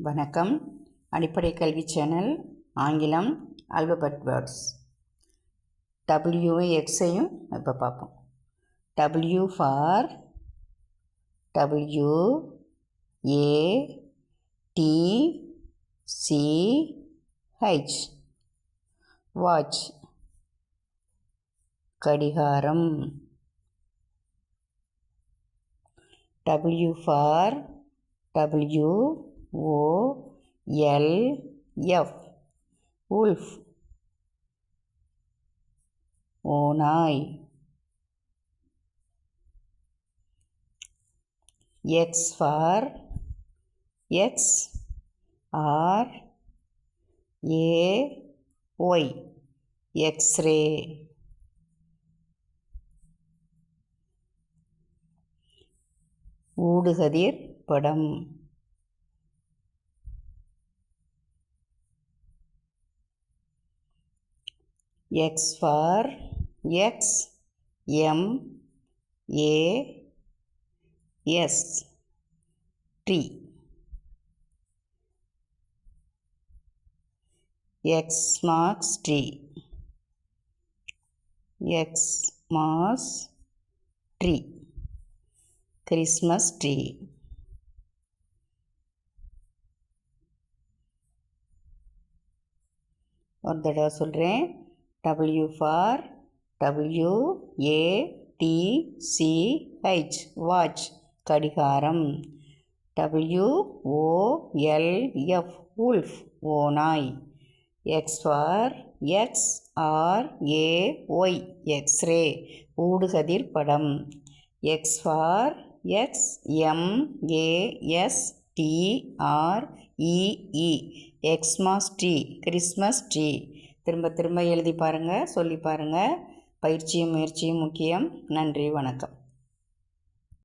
வணக்கம். அடிப்படை கல்வி சேனல் ஆங்கிலம் ஆல்பபெட் வேர்ட்ஸ். டபிள்யூவும் எக்ஸையும் இப்போ பார்ப்போம். W for W A T C H watch கடிகாரம். W for W O L F wolf ஓநாய். X for X R A Y X-ray. ஊடுகதிர் படம். X for X M A S tree. Xmas tree. Xmas tree. Christmas tree. ஒரு தடவை சொல்கிறேன். W for W A T C H watch கடிகாரம். W O L F wolf ஓநாய். X for X R A Y X-ray ஊடுகதிர் படம். X for X M A S T R E E Xmas tree Christmas tree. திரும்ப எழுதி பாருங்கள், சொல்லி பாருங்கள். பயிற்சியும் முயற்சியும் முக்கியம். நன்றி, வணக்கம்.